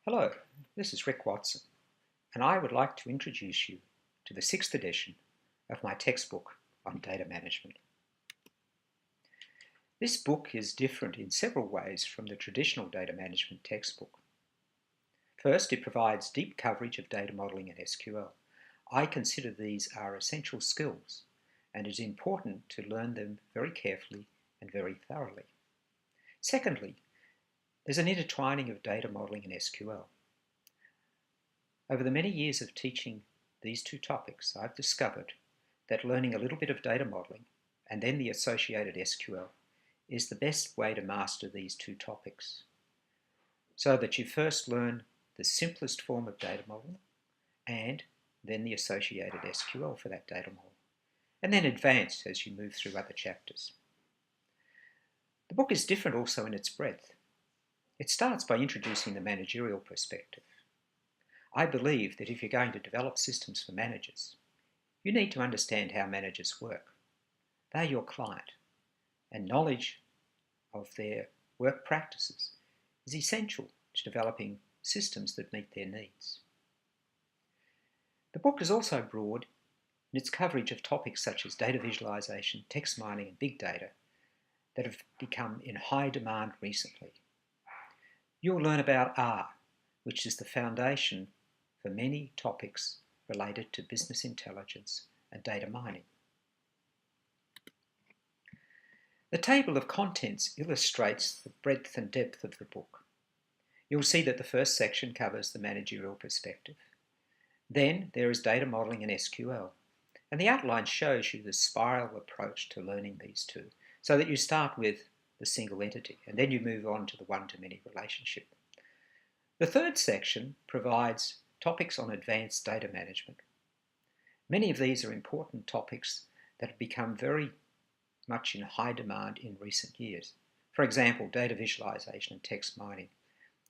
Hello, this is Rick Watson, and I would like to introduce you to the 6th edition of my textbook on data management. This book is different in several ways from the traditional data management textbook. First, it provides deep coverage of data modeling and SQL. I consider these are essential skills, and it is important to learn them very carefully and very thoroughly. Secondly, there's an intertwining of data modeling and SQL. Over the many years of teaching these two topics, I've discovered that learning a little bit of data modeling and then the associated SQL is the best way to master these two topics, so that you first learn the simplest form of data modeling and then the associated SQL for that data model, and then advance as you move through other chapters. The book is different also in its breadth. It starts by introducing the managerial perspective. I believe that if you're going to develop systems for managers, you need to understand how managers work. They're your client, and knowledge of their work practices is essential to developing systems that meet their needs. The book is also broad in its coverage of topics such as data visualization, text mining, and big data that have become in high demand recently. You'll learn about R, which is the foundation for many topics related to business intelligence and data mining. The table of contents illustrates the breadth and depth of the book. You'll see that the first section covers the managerial perspective. Then there is data modeling and SQL, and the outline shows you the spiral approach to learning these two, so that you start with the single entity and then you move on to the one-to-many relationship. The third section provides topics on advanced data management. Many of these are important topics that have become very much in high demand in recent years. For example, data visualization and text mining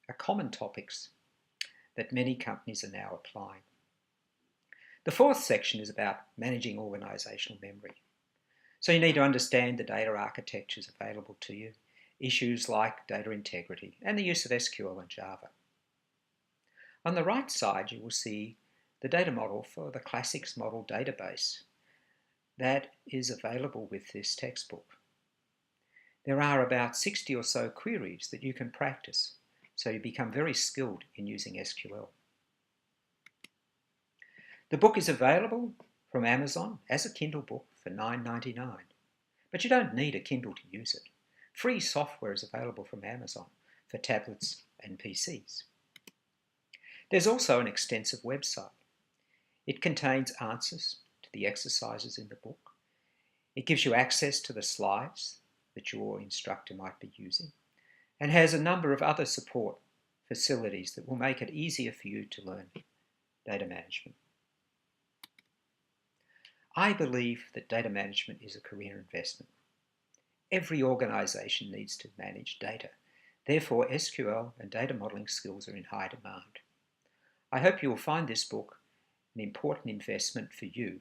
are common topics that many companies are now applying. The fourth section is about managing organizational memory. So you need to understand the data architectures available to you, issues like data integrity, and the use of SQL and Java. On the right side, you will see the data model for the Classics Model database that is available with this textbook. There are about 60 or so queries that you can practice, so you become very skilled in using SQL. The book is available from Amazon as a Kindle book for $9.99, but you don't need a Kindle to use it. Free software is available from Amazon for tablets and PCs. There's also an extensive website. It contains answers to the exercises in the book. It gives you access to the slides that your instructor might be using, and has a number of other support facilities that will make it easier for you to learn data management. I believe that data management is a career investment. Every organisation needs to manage data. Therefore, SQL and data modelling skills are in high demand. I hope you will find this book an important investment for you,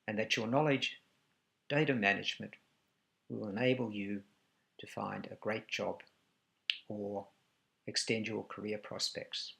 and that your knowledge, data management, will enable you to find a great job or extend your career prospects.